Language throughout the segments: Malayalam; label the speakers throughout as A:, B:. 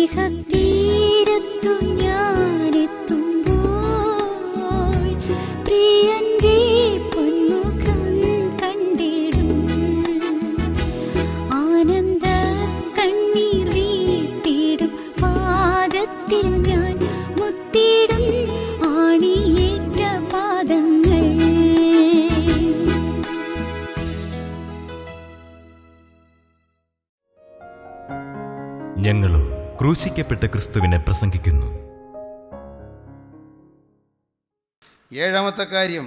A: സ്നേഹത്തീരത്തു ഞാനെത്തുമ്പോൾ പ്രിയന്റെ പൊന്മുഖം കണ്ടിടും. ആനന്ദ കണ്ണീർ വീഴ്ത്തിടും പാദത്തിൽ ഞാൻ മുത്തിടും ആണിയേറ്റ പാദങ്ങൾ.
B: ഞങ്ങളും ക്രൂശിക്കപ്പെട്ട ക്രിസ്തുവിനെ പ്രസംഗിക്കുന്നു.
C: ഏഴാമത്തെ കാര്യം,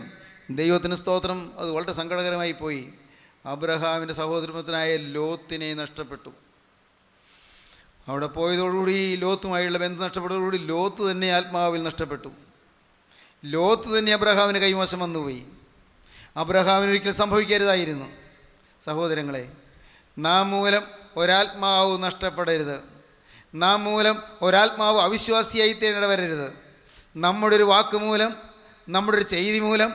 C: ദൈവത്തിന് സ്തോത്രം, അത് വളരെ സങ്കടകരമായി പോയി. അബ്രഹാമിൻ്റെ സഹോദരനായ ലോത്തിനെ നഷ്ടപ്പെട്ടു. അവിടെ പോയതോടുകൂടി ലോത്തുമായുള്ള ബന്ധം നഷ്ടപ്പെട്ടതോടുകൂടി ലോത്ത് തന്നെ ആത്മാവിൽ നഷ്ടപ്പെട്ടു. ലോത്ത് തന്നെ അബ്രഹാമിന് കൈമോശം വന്നുപോയി. അബ്രഹാമിന് ഒരിക്കലും സംഭവിക്കരുതായിരുന്നു. സഹോദരങ്ങളെ, നാം മൂലം ഒരാത്മാവ് നഷ്ടപ്പെടരുത്. നാം മൂലം ഒരാത്മാവ് അവിശ്വാസിയായി തിരഞ്ഞെടുവരരുത്. നമ്മുടെ ഒരു വാക്ക് മൂലം, നമ്മുടെ ഒരു ചെയ്തി മൂലം,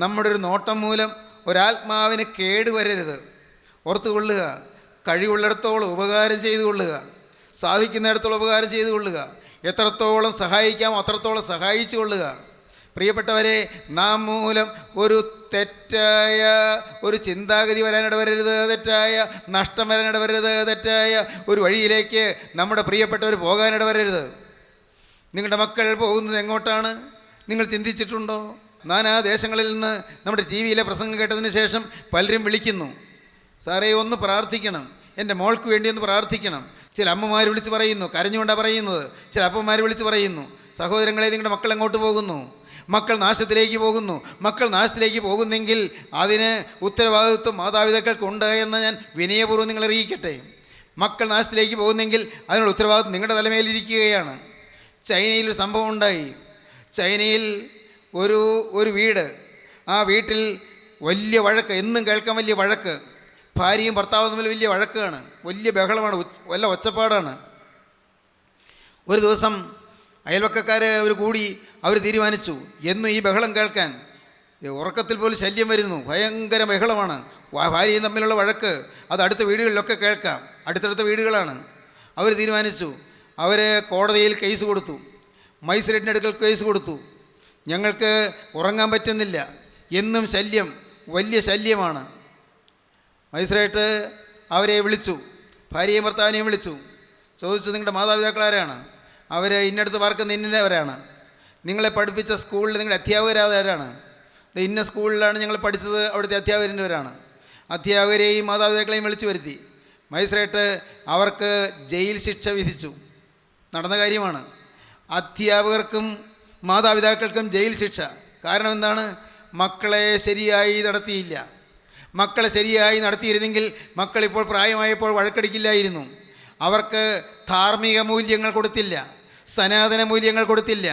C: നമ്മുടെ ഒരു നോട്ടം മൂലം ഒരാത്മാവിന് കേടുവരരുത്. ഓർത്തുകൊള്ളുക. കഴിവുള്ളിടത്തോളം ഉപകാരം ചെയ്തു കൊള്ളുക. സാധിക്കുന്നിടത്തോളം ഉപകാരം ചെയ്തു കൊള്ളുക. എത്രത്തോളം സഹായിക്കാമോ അത്രത്തോളം സഹായിച്ചു കൊള്ളുക. പ്രിയപ്പെട്ടവരെ, നാം മൂലം ഒരു തെറ്റായ ഒരു ചിന്താഗതി വരാനിടവരരുത്, തെറ്റായ നഷ്ടം വരാനിടവരരുത്, തെറ്റായ ഒരു വഴിയിലേക്ക് നമ്മുടെ പ്രിയപ്പെട്ടവർ പോകാനിടവരരുത്. നിങ്ങളുടെ മക്കൾ പോകുന്നത് എങ്ങോട്ടാണ് നിങ്ങൾ ചിന്തിച്ചിട്ടുണ്ടോ? നാനാദേശങ്ങളിൽ നിന്ന് നമ്മുടെ ടി വിയിലെ പ്രസംഗം കേട്ടതിന് ശേഷം പലരും വിളിക്കുന്നു, സാറേ ഒന്ന് പ്രാർത്ഥിക്കണം, എൻ്റെ മോൾക്ക് വേണ്ടി ഒന്ന് പ്രാർത്ഥിക്കണം. ചില അമ്മമാർ വിളിച്ച് പറയുന്നു, കരഞ്ഞുകൊണ്ടാണ് പറയുന്നത്. ചില അപ്പന്മാർ വിളിച്ച് പറയുന്നു, സഹോദരങ്ങളെ നിങ്ങളുടെ മക്കൾ എങ്ങോട്ട് പോകുന്നു? മക്കൾ നാശത്തിലേക്ക് പോകുന്നു. മക്കൾ നാശത്തിലേക്ക് പോകുന്നെങ്കിൽ അതിന് ഉത്തരവാദിത്വം മാതാപിതാക്കൾക്കുണ്ട് എന്ന് ഞാൻ വിനയപൂർവ്വം നിങ്ങൾ അറിയിക്കട്ടെ. മക്കൾ നാശത്തിലേക്ക് പോകുന്നെങ്കിൽ അതിനുള്ള ഉത്തരവാദിത്വം നിങ്ങളുടെ തലമേലിരിക്കുകയാണ്. ചൈനയിൽ ഒരു സംഭവം ഉണ്ടായി. ചൈനയിൽ ഒരു വീട്, ആ വീട്ടിൽ വലിയ വഴക്ക്, എന്നും കേൾക്കാൻ വലിയ വഴക്ക്. ഭാര്യയും ഭർത്താവും തമ്മിൽ വലിയ വഴക്കാണ്, വലിയ ബഹളമാണ്, വല്ല ഒച്ചപ്പാടാണ്. ഒരു ദിവസം അയൽവക്കക്കാർ കൂടി അവർ തീരുമാനിച്ചു, എന്നും ഈ ബഹളം കേൾക്കാൻ. ഉറക്കത്തിൽ പോലും ശല്യം വരുന്നു, ഭയങ്കര ബഹളമാണ്, ഭാര്യയും തമ്മിലുള്ള വഴക്ക്. അത് അടുത്ത വീടുകളിലൊക്കെ കേൾക്കാം, അടുത്തടുത്ത വീടുകളാണ്. അവർ തീരുമാനിച്ചു, അവർ കോടതിയിൽ കേസ് കൊടുത്തു, മജിസ്ട്രേറ്റിൻ്റെ അടുക്കൽ കേസ് കൊടുത്തു. ഞങ്ങൾക്ക് ഉറങ്ങാൻ പറ്റുന്നില്ല, എന്നും ശല്യം, വലിയ ശല്യമാണ്. മജിസ്ട്രേറ്റ് അവരെ വിളിച്ചു, ഭാര്യയും ഭർത്താവിനെയും വിളിച്ചു. ചോദിച്ചു, നിങ്ങളുടെ മാതാപിതാക്കളാരാണ്? അവർ ഇന്നടുത്ത് പാർക്കുന്ന ഇന്നവരാണ്. നിങ്ങളെ പഠിപ്പിച്ച സ്കൂളിൽ നിങ്ങളുടെ അധ്യാപകരാരാണ്? ഇന്ന സ്കൂളിലാണ് ഞങ്ങൾ പഠിച്ചത്, അവിടുത്തെ അധ്യാപകരവരാണ്. അധ്യാപകരെയും മാതാപിതാക്കളെയും വിളിച്ചു വരുത്തി. മജിസ്ട്രേറ്റ് അവർക്ക് ജയിൽ ശിക്ഷ വിധിച്ചു. നടന്ന കാര്യമാണ്. അധ്യാപകർക്കും മാതാപിതാക്കൾക്കും ജയിൽ ശിക്ഷ. കാരണം എന്താണ്? മക്കളെ ശരിയായി നടത്തിയില്ല. മക്കളെ ശരിയായി നടത്തിയിരുന്നെങ്കിൽ മക്കളിപ്പോൾ പ്രായമായപ്പോൾ വഴക്കടിക്കില്ലായിരുന്നു. അവർക്ക് ധാർമ്മിക മൂല്യങ്ങൾ കൊടുത്തില്ല, സനാതന മൂല്യങ്ങൾ കൊടുത്തില്ല,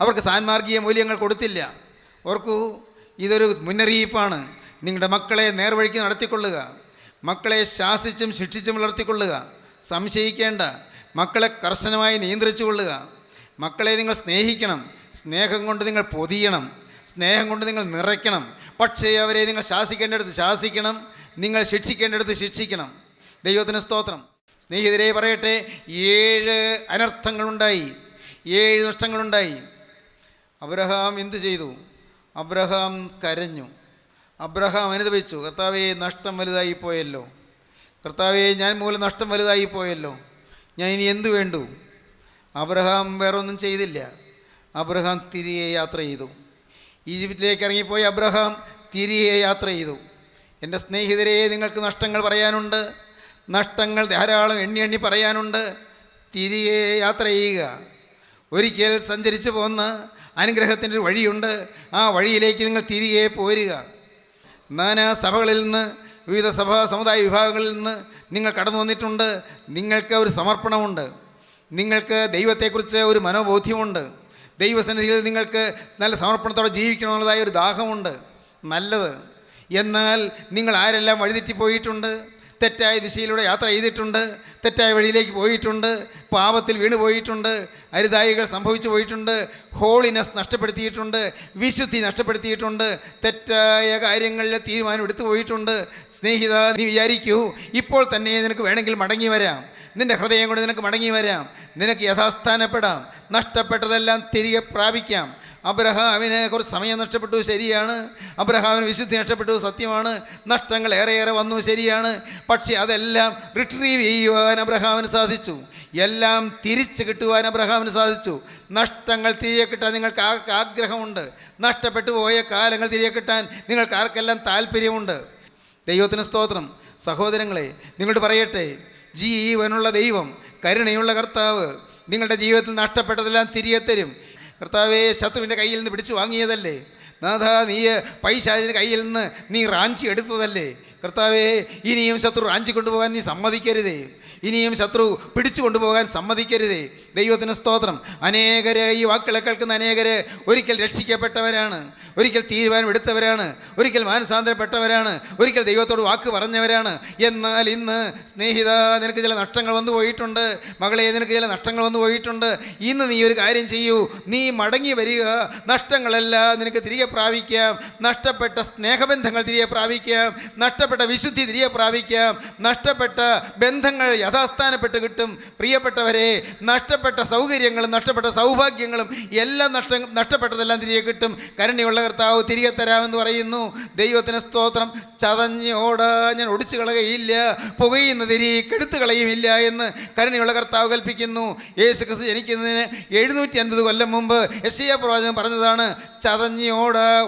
C: അവർക്ക് സാൻമാർഗീയ മൂല്യങ്ങൾ കൊടുത്തില്ല. ഓർക്കൂ, ഇതൊരു മുന്നറിയിപ്പാണ്. നിങ്ങളുടെ മക്കളെ നേർവഴിക്ക് നടത്തിക്കൊള്ളുക. മക്കളെ ശാസിച്ചും ശിക്ഷിച്ചും വളർത്തിക്കൊള്ളുക. സംശയിക്കേണ്ട. മക്കളെ കർശനമായി നിയന്ത്രിച്ചു കൊള്ളുക. മക്കളെ നിങ്ങൾ സ്നേഹിക്കണം. സ്നേഹം കൊണ്ട് നിങ്ങൾ പൊതിയണം, സ്നേഹം കൊണ്ട് നിങ്ങൾ നിറയ്ക്കണം. പക്ഷേ അവരെ നിങ്ങൾ ശാസിക്കേണ്ടടുത്ത് ശാസിക്കണം, നിങ്ങൾ ശിക്ഷിക്കേണ്ടടുത്ത് ശിക്ഷിക്കണം. ദൈവത്തിന് സ്തോത്രം. സ്നേഹിതരെ പറയട്ടെ, 7 അനർത്ഥങ്ങളുണ്ടായി, 7 നഷ്ടങ്ങളുണ്ടായി. അബ്രഹാം എന്തു ചെയ്തു? അബ്രഹാം കരഞ്ഞു. അബ്രഹാം അനുദപിച്ചു, കർത്താവേ നഷ്ടം വലുതായി പോയല്ലോ, കർത്താവേ ഞാൻ മൂലം നഷ്ടം വലുതായി പോയല്ലോ, ഞാൻ ഇനി എന്തു വേണ്ടു? അബ്രഹാം വേറൊന്നും ചെയ്തില്ല. അബ്രഹാം തിരികെ യാത്ര ചെയ്തു. ഈജിപ്തിലേക്ക് ഇറങ്ങിപ്പോയി അബ്രഹാം തിരികെ യാത്ര ചെയ്തു. എൻ്റെ സ്നേഹിതരെ, നിങ്ങൾക്ക് നഷ്ടങ്ങൾ പറയാനുണ്ട്, നഷ്ടങ്ങൾ ധാരാളം എണ്ണി പറയാനുണ്ട്. തിരികെ യാത്ര ചെയ്യുക. ഒരിക്കൽ സഞ്ചരിച്ച് പോന്ന അനുഗ്രഹത്തിൻ്റെ ഒരു വഴിയുണ്ട്. ആ വഴിയിലേക്ക് നിങ്ങൾ തിരികെ പോരുക. നാനാ സഭകളിൽ നിന്ന്, വിവിധ സമുദായ വിഭാഗങ്ങളിൽ നിന്ന് നിങ്ങൾ കടന്നു വന്നിട്ടുണ്ട്. നിങ്ങൾക്ക് ഒരു സമർപ്പണമുണ്ട്, നിങ്ങൾക്ക് ദൈവത്തെക്കുറിച്ച് ഒരു മനോബോധ്യമുണ്ട്, ദൈവസന്നിധിയിൽ നിങ്ങൾക്ക് നല്ല സമർപ്പണത്തോടെ ജീവിക്കണമെന്നതായ ഒരു ദാഹമുണ്ട്. നല്ലത്. എന്നാൽ നിങ്ങൾ ആരെല്ലാം വഴിതെറ്റിപ്പോയിട്ടുണ്ട്, തെറ്റായ ദിശയിലൂടെ യാത്ര ചെയ്തിട്ടുണ്ട്, തെറ്റായ വഴിയിലേക്ക് പോയിട്ടുണ്ട്, പാപത്തിൽ വീണു പോയിട്ടുണ്ട്, അരുതായികൾ സംഭവിച്ചു പോയിട്ടുണ്ട്, ഹോളിനെസ് നഷ്ടപ്പെടുത്തിയിട്ടുണ്ട്, വിശുദ്ധി നഷ്ടപ്പെടുത്തിയിട്ടുണ്ട്, തെറ്റായ കാര്യങ്ങളിൽ തീരുമാനം എടുത്തു പോയിട്ടുണ്ട്. സ്നേഹിത, നീ വിചാരിക്കൂ, ഇപ്പോൾ തന്നെ നിനക്ക് വേണമെങ്കിൽ മടങ്ങി വരാം. നിൻ്റെ ഹൃദയം കൊണ്ട് നിനക്ക് മടങ്ങി വരാം. നിനക്ക് യഥാസ്ഥാനപ്പെടാം. നഷ്ടപ്പെട്ടതെല്ലാം തിരികെ പ്രാപിക്കാം. അബ്രഹാമിന് കുറച്ച് സമയം നഷ്ടപ്പെട്ടു, ശരിയാണ്. അബ്രഹാമിന് വിശുദ്ധി നഷ്ടപ്പെട്ടു, സത്യമാണ്. നഷ്ടങ്ങൾ ഏറെയേറെ വന്നു, ശരിയാണ്. പക്ഷേ അതെല്ലാം റിട്രീവ് ചെയ്യുവാൻ അബ്രഹാമിന് സാധിച്ചു. എല്ലാം തിരിച്ചു കിട്ടുവാൻ അബ്രഹാമിന് സാധിച്ചു. നഷ്ടങ്ങൾ തിരികെ കിട്ടാൻ നിങ്ങൾക്ക് ആഗ്രഹമുണ്ട്. നഷ്ടപ്പെട്ടു പോയ കാലങ്ങൾ തിരികെ കിട്ടാൻ നിങ്ങൾക്ക് ആർക്കെല്ലാം താല്പര്യമുണ്ട്. ദൈവത്തിന് സ്തോത്രം. സഹോദരങ്ങളെ, നിങ്ങളോട് പറയട്ടെ, ജീവനുള്ള ദൈവം, കരുണയുള്ള കർത്താവ് നിങ്ങളുടെ ജീവിതത്തിൽ നഷ്ടപ്പെട്ടതെല്ലാം തിരികെ തരും. കർത്താവേ, ശത്രുവിൻ്റെ കയ്യിൽ നിന്ന് പിടിച്ചു വാങ്ങിയതല്ലേ നാഥ, നീ പൈശാചിൻ്റെ കയ്യിൽ നിന്ന് നീ റാഞ്ചി എടുത്തതല്ലേ കർത്താവേ, ഇനിയും ശത്രു റാഞ്ചി കൊണ്ടുപോകാൻ നീ സമ്മതിക്കരുതേ. ഇനിയും ശത്രു പിടിച്ചു കൊണ്ടുപോകാൻ സമ്മതിക്കരുതേ. ദൈവത്തിന് സ്തോത്രം. അനേകര്, ഈ വാക്കുകളെ കേൾക്കുന്ന അനേകര് ഒരിക്കൽ രക്ഷിക്കപ്പെട്ടവരാണ്, ഒരിക്കൽ തീരുമാനം എടുത്തവരാണ്, ഒരിക്കൽ മാനസാന്തരപ്പെട്ടവരാണ്, ഒരിക്കൽ ദൈവത്തോട് വാക്ക് പറഞ്ഞവരാണ്. എന്നാൽ ഇന്ന് സ്നേഹിത, നിനക്ക് ചില നഷ്ടങ്ങൾ വന്നു പോയിട്ടുണ്ട്. മകളെ, നിനക്ക് ചില നഷ്ടങ്ങൾ വന്നു പോയിട്ടുണ്ട്. ഇന്ന് നീ ഒരു കാര്യം ചെയ്യൂ, നീ മടങ്ങി വരിക. നഷ്ടങ്ങളെല്ലാം നിനക്ക് തിരികെ പ്രാപിക്കാം. നഷ്ടപ്പെട്ട സ്നേഹബന്ധങ്ങൾ തിരികെ പ്രാപിക്കാം. നഷ്ടപ്പെട്ട വിശുദ്ധി തിരികെ പ്രാപിക്കാം. നഷ്ടപ്പെട്ട ബന്ധങ്ങൾ യഥാസ്ഥാനപ്പെട്ട് കിട്ടും. പ്രിയപ്പെട്ടവരെ, നഷ്ടപ്പെട്ട സൗകര്യങ്ങളും നഷ്ടപ്പെട്ട സൗഭാഗ്യങ്ങളും എല്ലാം നഷ്ടപ്പെട്ടതെല്ലാം തിരികെ കിട്ടും. കരുണയുള്ള കർത്താവ് തിരികെ തരാമെന്ന് പറയുന്നു. ദൈവത്തിന് സ്തോത്രം. ചതഞ്ഞ് ഞാൻ ഒടിച്ചു കളയുകയില്ല, പുകയുന്ന തിരി കെടുത്തു കളയുമില്ല എന്ന് കരുണയുള്ള കർത്താവ് കൽപ്പിക്കുന്നു. യേശു ക്രിസ്തു ജനിക്കുന്നതിന് 750 കൊല്ലം മുമ്പ് യെശയ്യാ പ്രവാചകൻ പറഞ്ഞതാണ്, ചതഞ്ഞ്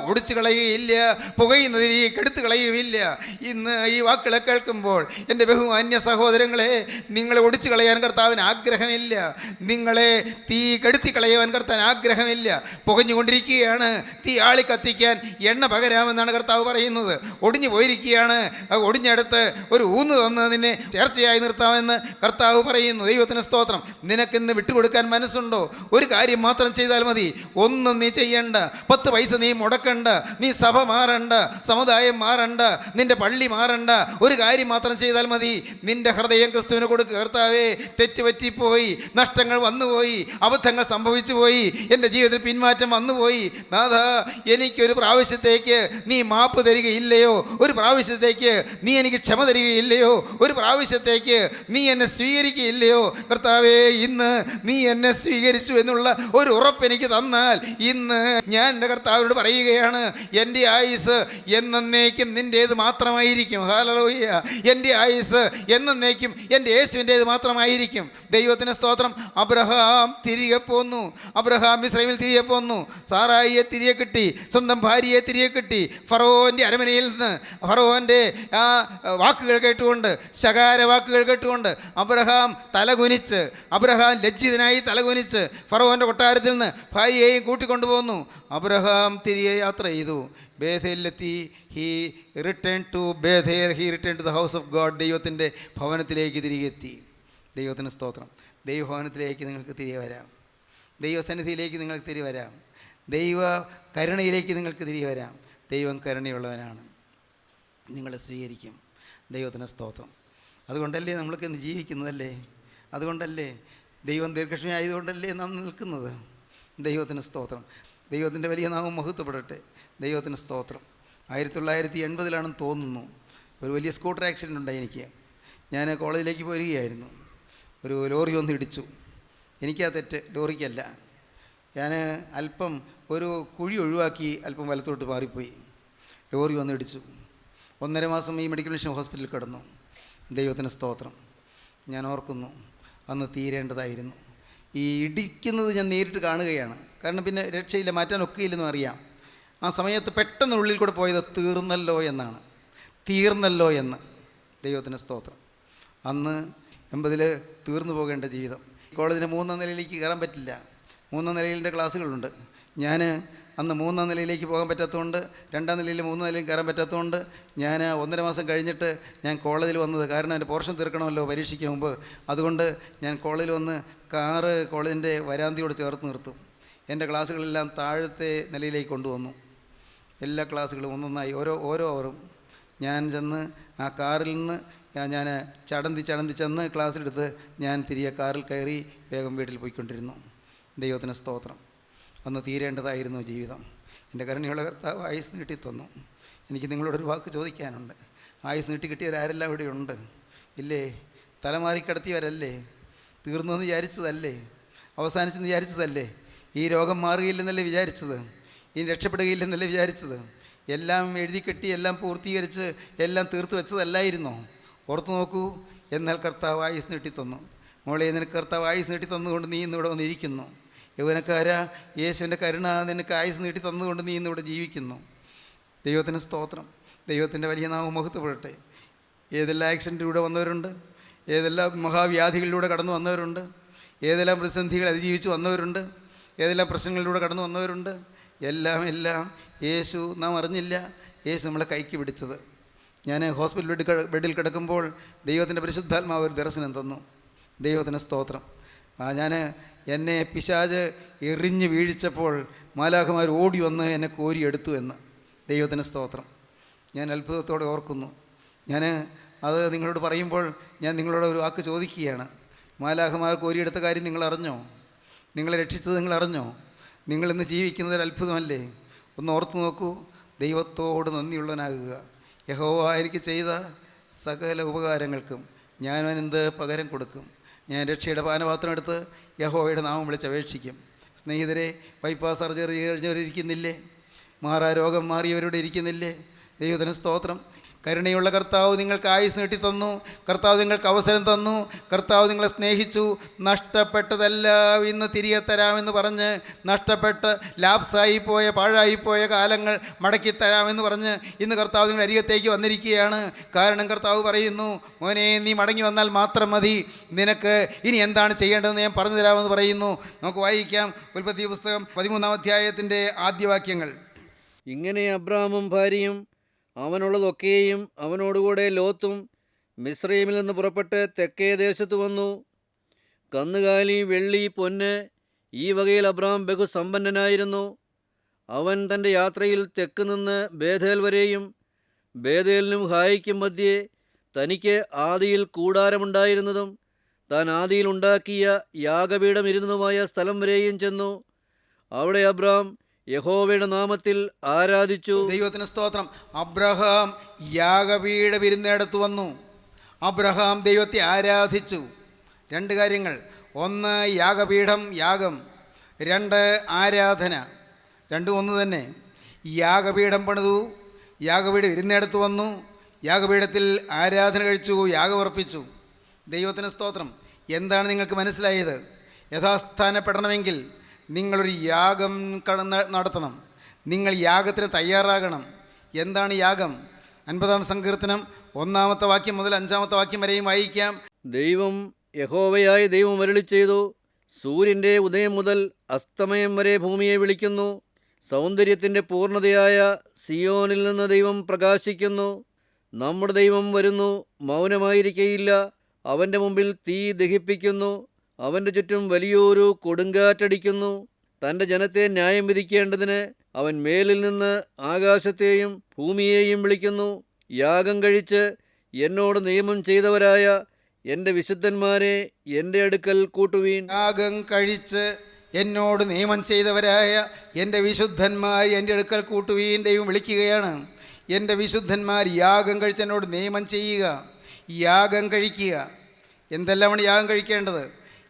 C: ഒടിച്ചു കളയുകയില്ല, പുകയുന്ന തിരി കെടുത്തു കളയുകയില്ല. ഇന്ന് ഈ വാക്കുകളെ കേൾക്കുമ്പോൾ എൻ്റെ ബഹുമാന്യ സഹോദരങ്ങളെ, നിങ്ങളെ ഒടിച്ചു കളയാൻ കർത്താവിന് ആഗ്രഹമില്ല. നിങ്ങളെ തീ കെടുത്തി കളയുവാൻ കർത്താവിന് ആഗ്രഹമില്ല. പുകഞ്ഞുകൊണ്ടിരിക്കുകയാണ്, തീ ആളി കത്തിക്കാൻ എണ്ണ പകരാമെന്നാണ് കർത്താവ് പറയുന്നത്. ഒടിഞ്ഞു പോയിരിക്കുകയാണ്, ഒടിഞ്ഞെടുത്ത് ഒരു ഊന്ന് തന്ന് നിന്നെ ചേർച്ചയായി നിർത്താമെന്ന് കർത്താവ് പറയുന്നു. ദൈവത്തിന് സ്തോത്രം. നിനക്കിന്ന് വിട്ടുകൊടുക്കാൻ മനസ്സുണ്ടോ? ഒരു കാര്യം മാത്രം ചെയ്താൽ മതി. ഒന്നും നീ ചെയ്യണ്ട, 10 പൈസ നീ മുടക്കണ്ട, നീ സഭ മാറണ്ട, സമുദായം മാറണ്ട, നിന്റെ പള്ളി മാറണ്ട. ഒരു കാര്യം മാത്രം ചെയ്താൽ മതി. നിന്റെ ഹൃദയം ക്രിസ്തുവിന് കൊടുക്കുക. കർത്താവേ, തെറ്റുപറ്റിപ്പോയി, നഷ്ടങ്ങൾ വന്നുപോയി, അബദ്ധങ്ങൾ സംഭവിച്ചു പോയി, എൻ്റെ ജീവിതത്തിൽ പിന്മാറ്റം വന്നുപോയി. നാഥ, എനിക്കൊരു പ്രാവശ്യത്തേക്ക് നീ മാപ്പ് തരികയില്ലയോ? ഒരു പ്രാവശ്യത്തേക്ക് നീ എനിക്ക് ക്ഷമ തരികയില്ലയോ? ഒരു പ്രാവശ്യത്തേക്ക് നീ എന്നെ സ്വീകരിക്കുകയില്ലയോ? കർത്താവേ, ഇന്ന് നീ എന്നെ സ്വീകരിച്ചു എന്നുള്ള ഒരു ഉറപ്പ് എനിക്ക് തന്നാൽ ഇന്ന് ഞാൻ എൻ്റെ കർത്താവിനോട് പറയുകയാണ്, എൻ്റെ ആയുസ് എന്നേക്കും നിൻ്റേത് മാത്രമായിരിക്കും. ഹല്ലേലൂയ. എൻ്റെ ആയുസ് എന്നേക്കും എൻ്റെ യേശുവിൻ്റേത് മാത്രമായിരിക്കും. ദൈവത്തിന് സ്തോത്രം. അബ്രഹാം തിരികെ പോന്നു. അബ്രഹാം മിസ്രൈമിൽ തിരികെ പോന്നു. സാറായിയെ തിരികെ കിട്ടി, സ്വന്തം ഭാര്യയെ തിരികെ കിട്ടി. ഫറവോൻ്റെ അരമനയിൽ നിന്ന് ഫറവോൻ്റെ ആ വാക്കുകൾ കേട്ടുകൊണ്ട്, ശകാര വാക്കുകൾ കേട്ടുകൊണ്ട് അബ്രഹാം തലകുനിച്ച്, അബ്രഹാം ലജ്ജിതനായി തലകുനിച്ച് ഫറവോൻ്റെ കൊട്ടാരത്തിൽ നിന്ന് ഭാര്യയെയും കൂട്ടിക്കൊണ്ടുപോന്നു. അബ്രഹാം തിരികെ യാത്ര ചെയ്തു. ബേഥേലിലെത്തി. He return to Bethel, he return to the house of God. ദൈവത്തിൻ്റെ ഭവനത്തിലേക്ക് തിരികെ എത്തി. ദൈവത്തിന് സ്തോത്രം. ദൈവഭവനത്തിലേക്ക് നിങ്ങൾക്ക് തിരികെ വരാം. ദൈവസന്നിധിയിലേക്ക് നിങ്ങൾക്ക് തിരികെ വരാം. ദൈവ കരുണയിലേക്ക് നിങ്ങൾക്ക് തിരികെ വരാം. ദൈവം കരുണയുള്ളവനാണ്, നിങ്ങളെ സ്വീകരിക്കും. ദൈവത്തിന് സ്തോത്രം. അതുകൊണ്ടല്ലേ നമ്മൾക്ക് ഇന്ന് ജീവിക്കുന്നതല്ലേ? അതുകൊണ്ടല്ലേ ദൈവം ദീർഘക്ഷമയായതുകൊണ്ടല്ലേ നാം നിൽക്കുന്നത്? ദൈവത്തിന് സ്തോത്രം. ദൈവത്തിൻ്റെ വലിയ നാമം മഹത്വപ്പെടട്ടെ. ദൈവത്തിന് സ്തോത്രം. 1980 തോന്നുന്നു, ഒരു വലിയ സ്കൂട്ടർ ആക്സിഡൻ്റ് ഉണ്ടായി എനിക്ക്. ഞാൻ കോളേജിലേക്ക് പോരുകയായിരുന്നു. ഒരു ലോറി വന്ന് ഇടിച്ചു. എനിക്കാ തെറ്റ്, ലോറിക്കല്ല. ഞാൻ അല്പം ഒരു കുഴി ഒഴിവാക്കി അല്പം വലത്തോട്ട് മാറിപ്പോയി. ലോറി വന്ന് ഇടിച്ചു. 1.5 മാസം ഈ മെഡിക്കൽ മിഷൻ ഹോസ്പിറ്റലിൽ കിടന്നു. ദൈവത്തിന് സ്തോത്രം. ഞാൻ ഓർക്കുന്നു, അന്ന് തീരേണ്ടതായിരുന്നു. ഈ ഇടിക്കുന്നത് ഞാൻ നേരിട്ട് കാണുകയാണ്. കാരണം പിന്നെ രക്ഷയില്ല, മാറ്റാനൊക്കെയില്ലെന്നും അറിയാം. ആ സമയത്ത് പെട്ടെന്ന് ഉള്ളിൽ കൂടെ പോയത് തീർന്നല്ലോ എന്നാണ്. തീർന്നല്ലോ എന്ന്. ദൈവത്തിന് സ്തോത്രം. അന്ന് 80 തീർന്നു പോകേണ്ട ജീവിതം. കോളേജിന് 3-ാം നിലയിലേക്ക് കയറാൻ പറ്റില്ല. 3-ാം നിലയിലെ ക്ലാസ്സുകളുണ്ട്. ഞാൻ അന്ന് 3-ാം നിലയിലേക്ക് പോകാൻ പറ്റാത്തതുകൊണ്ട്, 2-ാം നിലയിൽ 3 നിലയിൽ കയറാൻ പറ്റാത്തതുകൊണ്ട് ഞാൻ 1.5 മാസം കഴിഞ്ഞിട്ട് ഞാൻ കോളേജിൽ വന്നത്. കാരണം എൻ്റെ പോർഷൻ തീർക്കണമല്ലോ പരീക്ഷയ്ക്ക് മുമ്പ്. അതുകൊണ്ട് ഞാൻ കോളേജിൽ വന്ന് കാറ് കോളേജിൻ്റെ വരാന്തിയോട് ചേർത്ത് നിർത്തും. എൻ്റെ ക്ലാസ്സുകളെല്ലാം താഴത്തെ നിലയിലേക്ക് കൊണ്ടുവന്നു. എല്ലാ ക്ലാസ്സുകളും ഒന്നൊന്നായി ഓരോ അവറും ഞാൻ ചെന്ന് ആ കാറിൽ നിന്ന് ഞാൻ ചടന്തി ചെന്ന് ക്ലാസ്സിലെടുത്ത് ഞാൻ തിരികെ കാറിൽ കയറി വേഗം വീട്ടിൽ പോയിക്കൊണ്ടിരുന്നു. ദൈവത്തിന് സ്തോത്രം. അന്ന് തീരേണ്ടതായിരുന്നു ജീവിതം. എൻ്റെ കരുണയുള്ള കർത്താവ് ആയുസ് നീട്ടി തന്നു. എനിക്ക് നിങ്ങളോടൊരു വാക്ക് ചോദിക്കാനുണ്ട്. ആയുസ് നീട്ടി കിട്ടിയവരാരെല്ലാം ഇവിടെ ഉണ്ട് ഇല്ലേ? തലമാറി കിടത്തിയവരല്ലേ, തീർന്നെന്ന് വിചാരിച്ചതല്ലേ, അവസാനിച്ചെന്ന് വിചാരിച്ചതല്ലേ, ഈ രോഗം മാറുകയില്ലെന്നല്ലേ വിചാരിച്ചത്, ഇനി രക്ഷപ്പെടുകയില്ലെന്നല്ലേ വിചാരിച്ചത്, എല്ലാം എഴുതി കെട്ടി എല്ലാം പൂർത്തീകരിച്ച് എല്ലാം തീർത്തു വെച്ചതല്ലായിരുന്നോ? ഓർത്തു നോക്കൂ. എന്നാൽ കർത്താവ് ആയുസ് നീട്ടിത്തന്നു. മോളെ, നിനക്ക് കർത്താവ് ആയുസ് നീട്ടി തന്നുകൊണ്ട് നീ ഇന്നിവിടെ വന്നിരിക്കുന്നു. യൗവനക്കാരാ, യേശുവിൻ്റെ കരുണ നിനക്ക് ആയുസ് നീട്ടി തന്നുകൊണ്ട് നീ ഇന്നിവിടെ ജീവിക്കുന്നു. ദൈവത്തിന് സ്തോത്രം. ദൈവത്തിൻ്റെ വലിയ നാമം മഹത്വപ്പെടട്ടെ. ഏതെല്ലാം ആക്സിഡൻറ്റിലൂടെ വന്നവരുണ്ട്, ഏതെല്ലാം മഹാവ്യാധികളിലൂടെ കടന്നു വന്നവരുണ്ട്, ഏതെല്ലാം പ്രതിസന്ധികൾ അതിജീവിച്ച് വന്നവരുണ്ട്, ഏതെല്ലാം പ്രശ്നങ്ങളിലൂടെ കടന്നു വന്നവരുണ്ട്. എല്ലാം യേശു നാം അറിഞ്ഞില്ല. യേശു നമ്മളെ കൈക്ക് പിടിച്ചത്. ഞാൻ ഹോസ്പിറ്റൽ ബെഡിൽ കിടക്കുമ്പോൾ ദൈവത്തിൻ്റെ പരിശുദ്ധാത്മാവ് ഒരു ദർശനം തന്നു. ദൈവത്തിന് സ്തോത്രം. എന്നെ പിശാച് എറിഞ്ഞ് വീഴിച്ചപ്പോൾ മാലാഖമാർ ഓടി വന്ന് എന്നെ കോരിയെടുത്തു എന്ന്. ദൈവത്തിന് സ്തോത്രം. ഞാൻ അത്ഭുതത്തോടെ ഓർക്കുന്നു. അത് നിങ്ങളോട് പറയുമ്പോൾ ഞാൻ നിങ്ങളോട് ഒരു വാക്ക് ചോദിക്കുകയാണ്. മാലാഖമാർ കോരിയെടുത്ത കാര്യം നിങ്ങളറിഞ്ഞോ? നിങ്ങളെ രക്ഷിച്ചത് നിങ്ങളറിഞ്ഞോ? നിങ്ങളിന്ന് ജീവിക്കുന്നത് ഒരു അത്ഭുതമല്ലേ? ഒന്ന് ഓർത്തു നോക്കൂ. ദൈവത്തോട് നന്ദിയുള്ളവനാകുക. യഹോവ എനിക്ക് ചെയ്ത സകല ഉപകാരങ്ങൾക്കും ഞാൻ എന്ത് പകരം കൊടുക്കും? ഞാൻ രക്ഷയുടെ പാനപാത്രം എടുത്ത് യഹോവയുടെ നാമം വിളിച്ചപേക്ഷിക്കും. സ്നേഹിതരെ, ബൈപ്പാസ് സർജറി കഴിഞ്ഞവരിയ്ക്കുന്നില്ലേ? രോഗം മാറിയവരോട് ഇരിക്കുന്നില്ലേ? ദൈവത്തിന് സ്തോത്രം. കരുണയുള്ള കർത്താവ് നിങ്ങൾക്ക് ആയുസ് നീട്ടിത്തന്നു. കർത്താവ് നിങ്ങൾക്ക് അവസരം തന്നു. കർത്താവ് നിങ്ങളെ സ്നേഹിച്ചു. നഷ്ടപ്പെട്ടതെല്ലാം ഇന്ന് തിരികെ തരാമെന്ന് പറഞ്ഞ്, നഷ്ടപ്പെട്ട് ലാപ്സായിപ്പോയ പാഴായിപ്പോയ കാലങ്ങൾ മടക്കിത്തരാമെന്ന് പറഞ്ഞ് ഇന്ന് കർത്താവ് നിങ്ങളുടെ അരികത്തേക്ക് വന്നിരിക്കുകയാണ്. കാരണം കർത്താവ് പറയുന്നു, മോനെ, നീ മടങ്ങി വന്നാൽ മാത്രം മതി. നിനക്ക് ഇനി എന്താണ് ചെയ്യേണ്ടതെന്ന് ഞാൻ പറഞ്ഞു തരാമെന്ന് പറയുന്നു. നമുക്ക് വായിക്കാം ഉൽപ്പത്തി പുസ്തകം 13-ാം അധ്യായത്തിൻ്റെ ആദ്യവാക്യങ്ങൾ.
D: ഇങ്ങനെ അബ്രാമും ഭാര്യയും അവനുള്ളതൊക്കെയും അവനോടുകൂടെ ലോത്തും മിസ്രയീമിൽ നിന്ന് പുറപ്പെട്ട് തെക്കേ ദേശത്ത് വന്നു. കന്നുകാലി, വെള്ളി, പൊന്ന് ഈ വകയിൽ അബ്രാം ബഹുസമ്പന്നനായിരുന്നു. അവൻ തൻ്റെ യാത്രയിൽ തെക്ക് നിന്ന് ബേഥേൽ വരെയും ബേഥേലിനും ഹായിക്കും മധ്യേ തനിക്ക് ആദിയിൽ കൂടാരമുണ്ടായിരുന്നതും താൻ ആദിയിൽ ഉണ്ടാക്കിയ യാഗപീഠം ഇരുന്നതുമായ സ്ഥലം വരെയും ചെന്നു. അവിടെ അബ്രാം യഹോവയുടെ നാമത്തിൽ ആരാധിച്ചു.
C: ദൈവത്തിന് സ്തോത്രം. അബ്രഹാം യാഗപീഠ വിരുന്നിടത്ത് വന്നു. അബ്രഹാം ദൈവത്തെ ആരാധിച്ചു. രണ്ട് കാര്യങ്ങൾ. ഒന്ന് യാഗപീഠം, യാഗം. രണ്ട് ആരാധന. രണ്ടും ഒന്ന് തന്നെ. യാഗപീഠം പണിതു, യാഗപീഠ വിരുന്നിടത്ത് വന്നു, യാഗപീഠത്തിൽ ആരാധന കഴിച്ചു, യാഗമർപ്പിച്ചു. ദൈവത്തിന് സ്തോത്രം. എന്താണ് നിങ്ങൾക്ക് മനസ്സിലായത്? യഥാസ്ഥാനപ്പെടണമെങ്കിൽ നിങ്ങളൊരു യാഗം നടത്തണം. നിങ്ങൾ യാഗത്തിന് തയ്യാറാകണം. എന്താണ് യാഗം? 50-ാം സങ്കീർത്തനം 1-ാമത്തെ വാക്യം മുതൽ 5-ാമത്തെ വാക്യം വരെയും വായിക്കാം.
D: ദൈവം യഹോവയായ ദൈവം അരുളി ചെയ്തു, സൂര്യൻ്റെ ഉദയം മുതൽ അസ്തമയം വരെ ഭൂമിയെ വിളിക്കുന്നു. സൗന്ദര്യത്തിൻ്റെ പൂർണ്ണതയായ സിയോനിൽ നിന്ന് ദൈവം പ്രകാശിക്കുന്നു. നമ്മുടെ ദൈവം വരുന്നു, മൗനമായിരിക്കയില്ല. അവൻ്റെ മുമ്പിൽ തീ ദഹിപ്പിക്കുന്നു. അവൻ്റെ ചുറ്റും വലിയൊരു കൊടുങ്കാറ്റടിക്കുന്നു. തൻ്റെ ജനത്തെ ന്യായം വിധിക്കേണ്ടതിന് അവൻ മേലിൽ നിന്ന് ആകാശത്തെയും ഭൂമിയെയും വിളിക്കുന്നു. യാഗം കഴിച്ച് എന്നോട് നിയമം ചെയ്തവരായ എൻ്റെ വിശുദ്ധന്മാരെ എൻ്റെ അടുക്കൽ കൂട്ടുവീൻ.
C: യാഗം കഴിച്ച് എന്നോട് നിയമം ചെയ്തവരായ എൻ്റെ വിശുദ്ധന്മാർ എൻ്റെ അടുക്കൽ കൂട്ടുവീൻ. ദൈവം വിളിക്കുകയാണ്. എൻ്റെ വിശുദ്ധന്മാർ യാഗം കഴിച്ച് എന്നോട് നിയമം ചെയ്യുക, യാഗം കഴിക്കുക. എന്തെല്ലാമാണ് യാഗം കഴിക്കേണ്ടത്?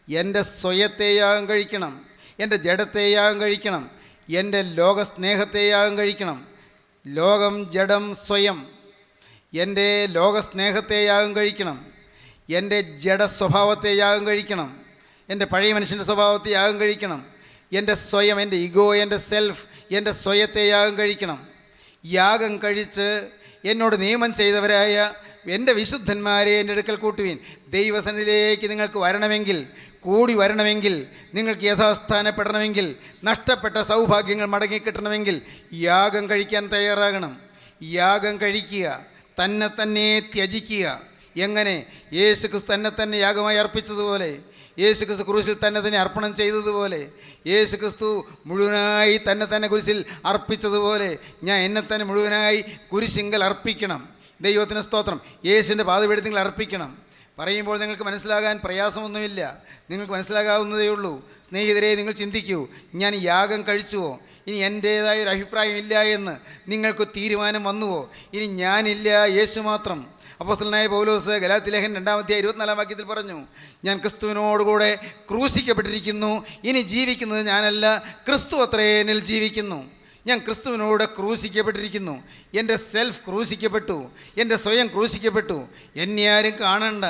C: എൻ്റെ സ്വയത്തെ യാഗം കഴിക്കണം, എൻ്റെ ജഡത്തെ യാഗം കഴിക്കണം, എൻ്റെ ലോകസ്നേഹത്തെ യാഗം കഴിക്കണം. ലോകം, ജഡം, സ്വയം. എൻ്റെ ലോകസ്നേഹത്തെ യാഗം കഴിക്കണം, എൻ്റെ ജഡ സ്വഭാവത്തെ യാഗം കഴിക്കണം, എൻ്റെ പഴയ മനുഷ്യൻ്റെ സ്വഭാവത്തെ യാഗം കഴിക്കണം, എൻ്റെ സ്വയം, എൻ്റെ ഇഗോ, എൻ്റെ സെൽഫ്, എൻ്റെ സ്വയത്തെ യാഗം കഴിക്കണം. യാഗം കഴിച്ച് എന്നോട് നിയമം ചെയ്തവരായ എൻ്റെ വിശുദ്ധന്മാരെ എൻ്റെ അടുക്കൽ കൂട്ടുവീൻ. ദൈവസന്നിധിയിലേക്ക് നിങ്ങൾക്ക് വരണമെങ്കിൽ, കൂടി വരണമെങ്കിൽ, നിങ്ങൾക്ക് യഥാസ്ഥാനപ്പെടണമെങ്കിൽ, നഷ്ടപ്പെട്ട സൗഭാഗ്യങ്ങൾ മടങ്ങിക്കിട്ടണമെങ്കിൽ യാഗം കഴിക്കാൻ തയ്യാറാകണം. യാഗം കഴിക്കുക, തന്നെ ത്യജിക്കുക. എങ്ങനെ? യേശുക്രിസ്തു തന്നെ യാഗമായി അർപ്പിച്ചതുപോലെ, യേശുക്രിസ്തു ക്രൂശിൽ തന്നെ അർപ്പണം ചെയ്തതുപോലെ, യേശുക്രിസ്തു മുഴുവനായി തന്നെ കുരിശിൽ അർപ്പിച്ചതുപോലെ ഞാൻ എന്നെ മുഴുവനായി കുരിശിങ്കൽ അർപ്പിക്കണം. ദൈവത്തിന് സ്തോത്രം. യേശുവിൻ്റെ പാദപീഠത്തിൽ അർപ്പിക്കണം. പറയുമ്പോൾ നിങ്ങൾക്ക് മനസ്സിലാകാൻ പ്രയാസമൊന്നുമില്ല, നിങ്ങൾക്ക് മനസ്സിലാകാവുന്നതേ ഉള്ളൂ. സ്നേഹിതരെ, നിങ്ങൾ ചിന്തിക്കൂ, ഞാൻ യാഗം കഴിച്ചുവോ? ഇനി എൻ്റേതായൊരു അഭിപ്രായമില്ല എന്ന് നിങ്ങൾക്ക് തീരുമാനം വന്നുവോ? ഇനി ഞാനില്ല, യേശു മാത്രം. അപ്പോസ്തലനായ പൗലോസ് ഗലാത്യ ലേഖനം 2-ാം വാക്യത്തിൽ പറഞ്ഞു, ഞാൻ ക്രിസ്തുവിനോടുകൂടെ ക്രൂശിക്കപ്പെട്ടിരിക്കുന്നു, ഇനി ജീവിക്കുന്നത് ഞാനല്ല, ക്രിസ്തു അത്രേ എന്നിൽ ജീവിക്കുന്നു. ഞാൻ ക്രിസ്തുവിനോട് ക്രൂശിക്കപ്പെട്ടിരിക്കുന്നു. എൻ്റെ സെൽഫ് ക്രൂശിക്കപ്പെട്ടു, എൻ്റെ സ്വയം ക്രൂശിക്കപ്പെട്ടു. എന്നെ ആരും കാണണ്ട,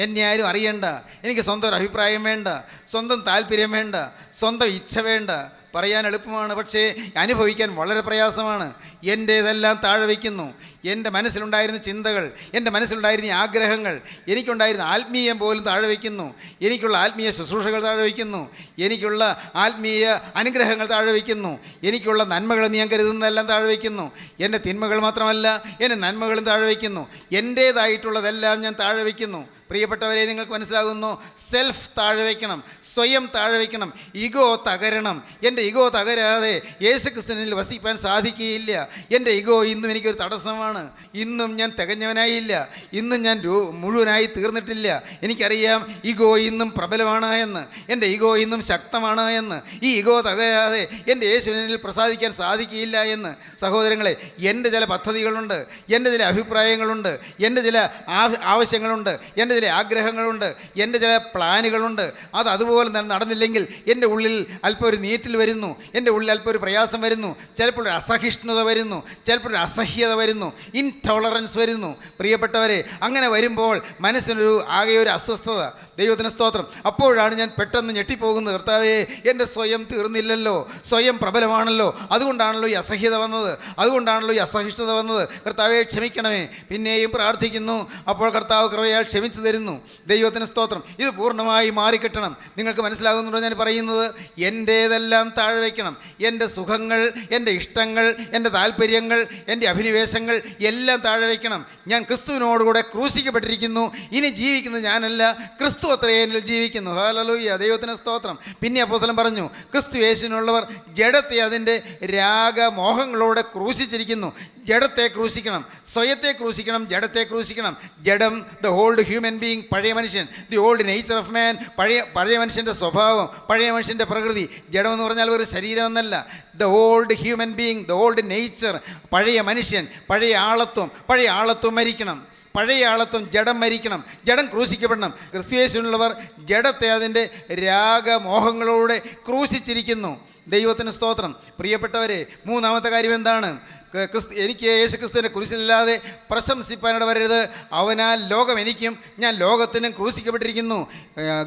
C: എന്നെ ആരും അറിയണ്ട, എനിക്ക് സ്വന്തം ഒരു അഭിപ്രായം വേണ്ട, സ്വന്തം താല്പര്യം വേണ്ട, സ്വന്തം ഇച്ഛ വേണ്ട. പറയാൻ എളുപ്പമാണ്, പക്ഷേ അനുഭവിക്കാൻ വളരെ പ്രയാസമാണ്. എൻ്റേതെല്ലാം താഴെ വയ്ക്കുന്നു. എൻ്റെ മനസ്സിലുണ്ടായിരുന്ന ചിന്തകൾ, എൻ്റെ മനസ്സിലുണ്ടായിരുന്ന ആഗ്രഹങ്ങൾ, എനിക്കുണ്ടായിരുന്ന ആത്മീയം പോലും താഴെ വയ്ക്കുന്നു. എനിക്കുള്ള ആത്മീയ ശുശ്രൂഷകൾ താഴെ വയ്ക്കുന്നു. എനിക്കുള്ള ആത്മീയ അനുഗ്രഹങ്ങൾ താഴെ വയ്ക്കുന്നു. എനിക്കുള്ള നന്മകളെന്ന് ഞാൻ കരുതുന്നതെല്ലാം താഴെ വയ്ക്കുന്നു. എൻ്റെ തിന്മകൾ മാത്രമല്ല, എൻ്റെ നന്മകളും താഴെ വയ്ക്കുന്നു. എൻ്റേതായിട്ടുള്ളതെല്ലാം ഞാൻ താഴെ വയ്ക്കുന്നു. പ്രിയപ്പെട്ടവരെ, നിങ്ങൾക്ക് മനസ്സിലാകുന്നു, സെൽഫ് താഴെ വയ്ക്കണം, സ്വയം താഴെ വയ്ക്കണം, ഇഗോ തകരണം. എൻ്റെ ഇഗോ തകരാതെ യേശുക്രിസ്തുവിൽ വസിക്കാൻ സാധിക്കുകയില്ല. എൻ്റെ ഇഗോ ഇന്നും എനിക്കൊരു തടസ്സമാണ്. ഇന്നും ഞാൻ തികഞ്ഞവനായില്ല, ഇന്നും ഞാൻ മുഴുവനായി തീർന്നിട്ടില്ല. എനിക്കറിയാം ഇഗോ ഇന്നും പ്രബലമാണ് എന്ന്, എൻ്റെ ഇഗോ ഇന്നും ശക്തമാണ് എന്ന്. ഈ ഇഗോ തകരാതെ എൻ്റെ യേശുവിനിൽ പ്രസാദിക്കാൻ സാധിക്കുകയില്ല എന്ന്. സഹോദരങ്ങളെ, എൻ്റെ ചില പദ്ധതികളുണ്ട്, എൻ്റെ ചില അഭിപ്രായങ്ങളുണ്ട്, എൻ്റെ ചില ആവശ്യങ്ങളുണ്ട്, എൻ്റെ ചില ആഗ്രഹങ്ങളുണ്ട്, എൻ്റെ ചില പ്ലാനുകളുണ്ട്. അതുപോലെ തന്നെ നടന്നില്ലെങ്കിൽ എൻ്റെ ഉള്ളിൽ അല്പം ഒരു നീറ്റിൽ വരുന്നു, എൻ്റെ ഉള്ളിൽ അല്പം ഒരു പ്രയാസം വരുന്നു, ചിലപ്പോൾ ഒരു അസഹിഷ്ണുത വരുന്നു, ചിലപ്പോൾ ഒരു അസഹ്യത വരുന്നു, ഇൻടോളറൻസ് വരുന്നു. പ്രിയപ്പെട്ടവരെ, അങ്ങനെ വരുമ്പോൾ മനസ്സിനൊരു ആകെ ഒരു അസ്വസ്ഥത. ദൈവത്തിന് സ്തോത്രം. അപ്പോഴാണ് ഞാൻ പെട്ടെന്ന് ഞെട്ടിപ്പോകുന്നത്, കർത്താവേ, എൻ്റെ സ്വയം തീർന്നില്ലല്ലോ, സ്വയം പ്രബലമാണല്ലോ, അതുകൊണ്ടാണല്ലോ ഈ അസഹ്യത വന്നത്, അതുകൊണ്ടാണല്ലോ ഈ അസഹിഷ്ണുത വന്നത്. കർത്താവെ ക്ഷമിക്കണമേ. പിന്നെയും പ്രാർത്ഥിക്കുന്നു. അപ്പോൾ കർത്താവ് കൃപയാൽ ക്ഷമിച്ചു തരുന്നു. ദൈവത്തിന് സ്തോത്രം. ഇത് പൂർണ്ണമായി മാറിക്കിട്ടണം. നിങ്ങൾക്ക് മനസ്സിലാകുന്നുണ്ടോ ഞാൻ പറയുന്നത്? എൻ്റേതെല്ലാം താഴെ വയ്ക്കണം. എൻ്റെ സുഖങ്ങൾ, എൻ്റെ ഇഷ്ടങ്ങൾ, എൻ്റെ താല്പര്യങ്ങൾ, എൻ്റെ അഭിനിവേശങ്ങൾ എല്ലാം താഴെ വയ്ക്കണം. ഞാൻ ക്രിസ്തുവിനോടുകൂടെ ക്രൂശിക്കപ്പെട്ടിരിക്കുന്നു, ഇനി ജീവിക്കുന്നത് ഞാനല്ല, ക്രിസ്തു അത്രേ എന്നിൽ ജീവിക്കുന്നു. ഹല്ലേലൂയ, ദൈവത്തിന് സ്തോത്രം. പിന്നെ അപ്പോസ്തലൻ പറഞ്ഞു, ക്രിസ്തു യേശുവിനുള്ളവർ ജഡത്തെ അതിൻ്റെ രാഗമോഹങ്ങളോടെ ക്രൂശിച്ചിരിക്കുന്നു. ജഡത്തെ ക്രൂശിക്കണം, സ്വയത്തെ ക്രൂശിക്കണം, ജഡത്തെ ക്രൂശിക്കണം. ജഡം, ദ ഓൾഡ് ഹ്യൂമൻ ബീയിങ്, പഴയ മനുഷ്യൻ, ദി ഓൾഡ് നേച്ചർ ഓഫ് മാൻ, പഴയ മനുഷ്യൻ്റെ സ്വഭാവം, പഴയ മനുഷ്യൻ്റെ പ്രകൃതി. ജഡമെന്ന് പറഞ്ഞാൽ ഒരു ശരീരം എന്നല്ല. The old human being, the old nature, പഴയ മനുഷ്യൻ, പഴയ ആളത്വം മരിക്കണം. പഴയ ആളത്വം, ജഡം മരിക്കണം, ജഡം ക്രൂശിക്കപ്പെടണം. ക്രിസ്തുയേശുവിനുള്ളവർ ജഡത്തെ അതിൻ്റെ രാഗമോഹങ്ങളോടെ ക്രൂശിച്ചിരിക്കുന്നു. ദൈവത്തിന് സ്തോത്രം. പ്രിയപ്പെട്ടവരെ, മൂന്നാമത്തെ കാര്യം എന്താണ്? എനിക്ക് യേശുക്രിസ്തുവിൻ്റെ കുരിശിലല്ലാതെ പ്രശംസിപ്പാനിട വരരുത്. അവനാൽ ലോകം എനിക്കും ഞാൻ ലോകത്തിനും ക്രൂശിക്കപ്പെട്ടിരിക്കുന്നു.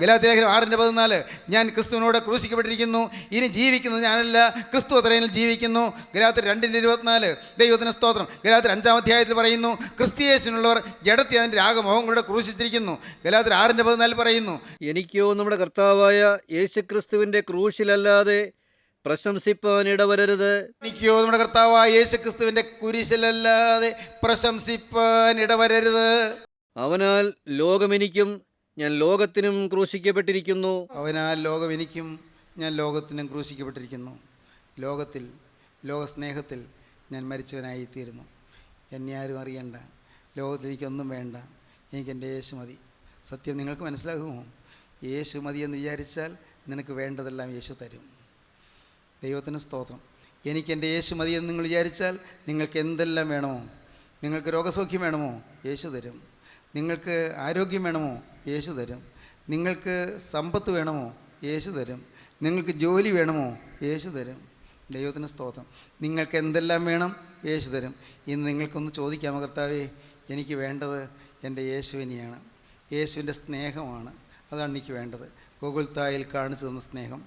C: ഗലാത്യ ലേഖനം 6:14, ഞാൻ ക്രിസ്തുവിനോട് ക്രൂശിക്കപ്പെട്ടിരിക്കുന്നു, ഇനി ജീവിക്കുന്നത് ഞാനല്ല, ക്രിസ്തു അത്രയിൽ ജീവിക്കുന്നു. ഗലാത്യർ 2:24, ദൈവത്തിന് സ്തോത്രം. ഗലാത്യർ 5-ാം അധ്യായത്തിൽ പറയുന്നു, ക്രിസ്തുയേശുവിനുള്ളവർ ജഡത്തെ അതിൻ്റെ രാഗമോഹങ്ങളുടെ ക്രൂശിച്ചിരിക്കുന്നു. ഗലാത്യർ 6:14 പറയുന്നു,
D: എനിക്കോ നമ്മുടെ കർത്താവായ യേശുക്രിസ്തുവിൻ്റെ ക്രൂശിലല്ലാതെ പ്രശംസിപ്പാനിടവരരുത്.
C: എനിക്കോ നമ്മുടെ കർത്താവായ യേശുക്രിസ്തുവിൻ്റെ കുരിശിലല്ലാതെ പ്രശംസിപ്പാനിടവരരുത്.
D: അവനാൽ ലോകമെനിക്കും ഞാൻ ലോകത്തിനും ക്രൂശിക്കപ്പെട്ടിരിക്കുന്നു.
C: അവനാൽ ലോകം എനിക്കും ഞാൻ ലോകത്തിനും ക്രൂശിക്കപ്പെട്ടിരിക്കുന്നു. ലോകത്തിൽ, ലോകസ്നേഹത്തിൽ ഞാൻ മരിച്ചവനായിത്തീരുന്നു. എന്നെ ആരും അറിയണ്ട, ലോകത്തിൽ എനിക്കൊന്നും വേണ്ട, എനിക്കെൻ്റെ യേശു മതി. സത്യം നിങ്ങൾക്ക് മനസ്സിലാകുമോ? യേശു മതി എന്ന് വിചാരിച്ചാൽ നിനക്ക് വേണ്ടതെല്ലാം യേശു തരും. ദൈവത്തിന് സ്തോത്രം. എനിക്കെൻ്റെ യേശു മതി എന്ന് നിങ്ങൾ വിചാരിച്ചാൽ നിങ്ങൾക്ക് എന്തെല്ലാം വേണമോ? നിങ്ങൾക്ക് രോഗസൗഖ്യം വേണമോ? യേശു തരും. നിങ്ങൾക്ക് ആരോഗ്യം വേണമോ? യേശു തരും. നിങ്ങൾക്ക് സമ്പത്ത് വേണമോ? യേശു തരും. നിങ്ങൾക്ക് ജോലി വേണമോ? യേശു തരും. ദൈവത്തിന് സ്തോത്രം. നിങ്ങൾക്ക് എന്തെല്ലാം വേണം? യേശു തരും. ഇന്ന് നിങ്ങൾക്കൊന്ന് ചോദിക്കാമോ, കർത്താവേ, എനിക്ക് വേണ്ടത് എൻ്റെ യേശുവിനെയാണ്, യേശുവിൻ്റെ സ്നേഹമാണ്, അതാണ് എനിക്ക് വേണ്ടത്. ഗോകുൽത്തായിൽ കാണിച്ചു തന്ന സ്നേഹം,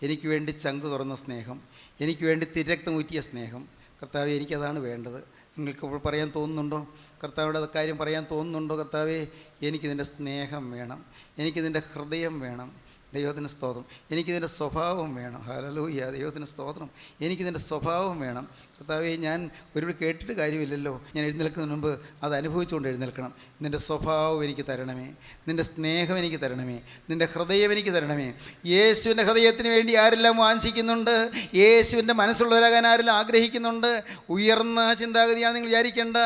C: എനിക്ക് വേണ്ടി ചങ്കു തുറന്ന സ്നേഹം, എനിക്ക് വേണ്ടി തിരക്തം ഊറ്റിയ സ്നേഹം. കർത്താവേ, എനിക്കതാണ് വേണ്ടത്. നിങ്ങൾക്കിപ്പോൾ പറയാൻ തോന്നുന്നുണ്ടോ? കർത്താവിൻ്റെ കാര്യം പറയാൻ തോന്നുന്നുണ്ടോ? കർത്താവേ, എനിക്കിതിൻ്റെ സ്നേഹം വേണം, എനിക്കിതിൻ്റെ ഹൃദയം വേണം. ദൈവത്തിന് സ്തോത്രം. എനിക്കിതിൻ്റെ സ്വഭാവം വേണം. ഹല്ലേലൂയ, ദൈവത്തിന് സ്തോത്രം. എനിക്കിതിൻ്റെ സ്വഭാവം വേണം. കർത്താവേ, ഞാൻ ഒരുപാട് കേട്ടിട്ട് കാര്യമില്ലല്ലോ, ഞാൻ എഴുന്നേൽക്കുന്നതിന് മുമ്പ് അത് അനുഭവിച്ചുകൊണ്ട് എഴുന്നേൽക്കണം. നിൻ്റെ സ്വഭാവം എനിക്ക് തരണമേ, നിൻ്റെ സ്നേഹം എനിക്ക് തരണമേ, നിൻ്റെ ഹൃദയം എനിക്ക് തരണമേ. യേശുവിൻ്റെ ഹൃദയത്തിന് വേണ്ടി ആരെല്ലാം വാഞ്ചിക്കുന്നുണ്ട്, യേശുവിൻ്റെ മനസ്സുള്ളവരാകാൻ ആരെല്ലാം ആഗ്രഹിക്കുന്നുണ്ട്. ഉയർന്ന ചിന്താഗതിയാണ് നിങ്ങൾ വിചാരിക്കേണ്ട.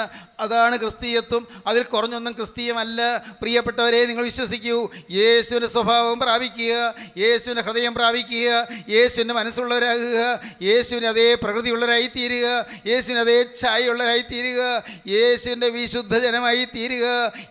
C: അതാണ് ക്രിസ്തീയത്വം. അതിൽ കുറഞ്ഞൊന്നും ക്രിസ്തീയമല്ല. പ്രിയപ്പെട്ടവരെ, നിങ്ങൾ വിശ്വസിക്കൂ. യേശുവിൻ്റെ സ്വഭാവം പ്രാപിക്കുക, യേശുവിൻ്റെ ഹൃദയം പ്രാപിക്കുക, യേശുവിൻ്റെ മനസ്സുള്ളവരാകുക, യേശുവിന് അതേ പ്രകൃതിയുള്ളവരായി തീരുക, യേശുവിന് അതേ ഛായയുള്ളവരായി തീരുക, യേശുവിൻ്റെ വിശുദ്ധ ജനമായി തീരുക.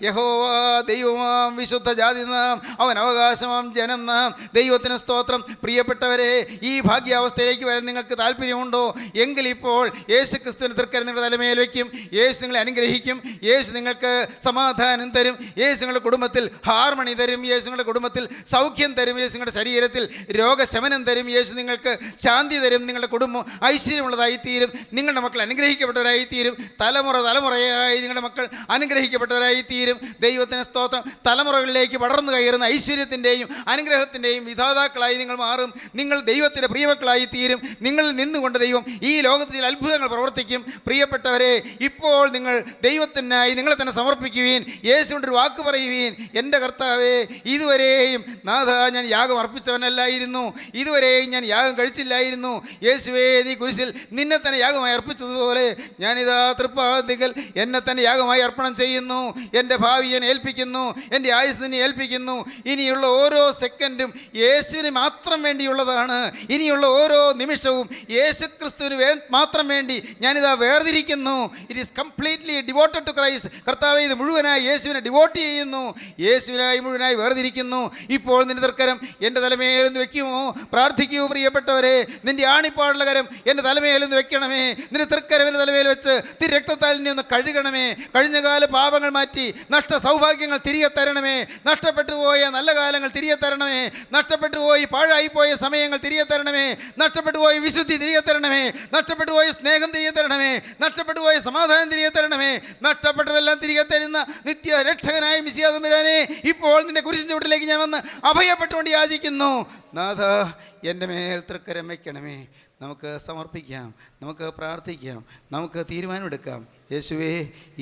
C: യഹോവ ദൈവമാം വിശുദ്ധ ജാതി നാം, അവൻ അവകാശമാം ജനം നാം. ദൈവത്തിന് സ്തോത്രം. പ്രിയപ്പെട്ടവരെ, ഈ ഭാഗ്യാവസ്ഥയിലേക്ക് വരാൻ നിങ്ങൾക്ക് താല്പര്യമുണ്ടോ? എങ്കിൽ ഇപ്പോൾ യേശു ക്രിസ്തുവിന് തൃക്കരം നിങ്ങളുടെ തലമേൽ വയ്ക്കും. യേശു നിങ്ങളെ അനുഗ്രഹിക്കും. യേശു നിങ്ങൾക്ക് സമാധാനം തരും. യേശു നിങ്ങളുടെ കുടുംബത്തിൽ ഹാർമണി തരും. യേശു നിങ്ങളുടെ കുടുംബത്തിൽ സൗഖ്യം തരും. യേശു നിങ്ങളുടെ ശരീരത്തിൽ രോഗശമനം തരും. യേശു നിങ്ങൾക്ക് ശാന്തി തരും. നിങ്ങളുടെ കുടുംബം ഐശ്വര്യമുള്ളതായി തീരും. നിങ്ങളുടെ മക്കൾ അനുഗ്രഹിക്കപ്പെട്ടവരായി തീരും. തലമുറയായി നിങ്ങളുടെ മക്കൾ അനുഗ്രഹിക്കപ്പെട്ടവരായി തീരും. ദൈവത്തിന് സ്തോത്രം. തലമുറകളിലേക്ക് പടർന്നു കയറുന്ന ഐശ്വര്യത്തിൻ്റെയും അനുഗ്രഹത്തിൻ്റെയും വിധാതാക്കളായി നിങ്ങൾ മാറും. നിങ്ങൾ ദൈവത്തിൻ്റെ പ്രിയമക്കളായി തീരും. നിങ്ങളിൽ നിന്നുകൊണ്ട് ദൈവം ഈ ലോകത്തിൽ അത്ഭുതങ്ങൾ പ്രവർത്തിക്കും. പ്രിയപ്പെട്ടവരെ, ഇപ്പോൾ നിങ്ങൾ ദൈവത്തിനായി നിങ്ങളെ തന്നെ സമർപ്പിക്കുവീൻ. യേശുവിൻ്റെ ഒരു വാക്ക് പറയുവീൻ. എൻ്റെ കർത്താവേ, ഇതുവരെയും നാഥ ഞാൻ യാഗം അർപ്പിച്ചവനല്ലായിരുന്നു, ഇതുവരെയും ഞാൻ യാഗം കഴിച്ചില്ലായിരുന്നു. യേശുവേ, നീ കുരിശിൽ നിന്നെ തന്നെ യാഗമായി അർപ്പിച്ചതുപോലെ ഞാനിതാ തൃപ്പാദികൾ എന്നെ തന്നെ യാഗമായി അർപ്പണം ചെയ്യുന്നു. എൻ്റെ ഭാവിയെ ഏൽപ്പിക്കുന്നു, എൻ്റെ ആയുസ്സിനെ ഏൽപ്പിക്കുന്നു. ഇനിയുള്ള ഓരോ സെക്കൻഡും യേശുവിന് മാത്രം വേണ്ടിയുള്ളതാണ്. ഇനിയുള്ള ഓരോ നിമിഷവും യേശു ക്രിസ്തുവിന് മാത്രം വേണ്ടി ഞാനിതാ വേർതിരിക്കുന്നു. It is completely devoted to Christ. കർത്താവേ, ഇത് മുഴുവനായി യേശുവിനെ ഡിവോട്ട് ചെയ്യുന്നു, യേശുവിനായി മുഴുവനായി വേർതിരിക്കുന്നു. ഇപ്പോൾ നിന്റെ തൃക്കരം എൻ്റെ തലമേലൊന്ന് വെക്കുമോ? പ്രാർത്ഥിക്കൂ പ്രിയപ്പെട്ടവരെ. നിന്റെ ആണിപ്പാടുള്ള കരം എൻ്റെ തലമേലൊന്ന് വെക്കണമേ. നിന്റെ തൃക്കരം എൻ്റെ തലമേൽ വെച്ച് രക്തത്താൽ എന്നെ ഒന്ന് കഴുകണമേ. കഴിഞ്ഞകാല പാപങ്ങൾ മാറ്റി നഷ്ട സൗഭാഗ്യങ്ങൾ തിരികെ തരണമേ. നഷ്ടപ്പെട്ടു പോയ നല്ല കാലങ്ങൾ തിരികെ തരണമേ. നഷ്ടപ്പെട്ടു പോയി പാഴായിപ്പോയ സമയങ്ങൾ തിരികെ തരണമേ. നഷ്ടപ്പെട്ടു പോയ വിശുദ്ധി തിരികെ തരണമേ. നഷ്ടപ്പെട്ടു പോയ സ്നേഹം തിരികെ തരണമേ. നഷ്ടപ്പെട്ടു പോയ സമാധാനം തിരികെ തരണമേ. നഷ്ടപ്പെട്ടതെല്ലാം തിരികെ തരുന്ന നിത്യ രക്ഷകനായ മിശിഹാ തമ്പുരാനെ, ഇപ്പോൾ നിന്റെ കുരിശിൻ ചുവട്ടിലേക്ക് ഞാൻ വന്ന് അഭയപ്പെട്ടുകൊണ്ട് യാചിക്കുന്നു. നാഥ, എൻ്റെ മേൽ തൃക്കരം വയ്ക്കണമേ. നമുക്ക് സമർപ്പിക്കാം, നമുക്ക് പ്രാർത്ഥിക്കാം, നമുക്ക് തീരുമാനമെടുക്കാം. യേശുവേ,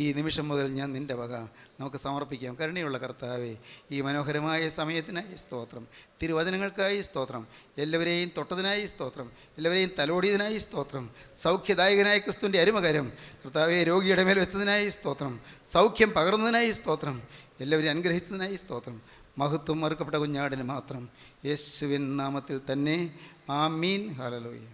C: ഈ നിമിഷം മുതൽ ഞാൻ നിൻ്റെ വക. നമുക്ക് സമർപ്പിക്കാം. കരുണയുള്ള കർത്താവേ, ഈ മനോഹരമായ സമയത്തിനായി സ്തോത്രം. തിരുവചനങ്ങൾക്കായി സ്തോത്രം. എല്ലാവരെയും തൊട്ടതിനായി സ്തോത്രം. എല്ലാവരെയും തലോടിയതിനായി സ്തോത്രം. സൗഖ്യദായകനായ ക്രിസ്തുവിൻ്റെ അരുമകരം കർത്താവെ രോഗിയുടെ മേൽ വെച്ചതിനായി സ്തോത്രം. സൗഖ്യം പകർന്നതിനായി സ്തോത്രം. എല്ലാവരെയും അനുഗ്രഹിച്ചതിനായി സ്തോത്രം. മഹത്വം മറുക്കപ്പെട്ട കുഞ്ഞാടിന് മാത്രം. യേശുവിൻ നാമത്തിൽ തന്നെ. ആമീൻ. ഹല്ലേലൂയ.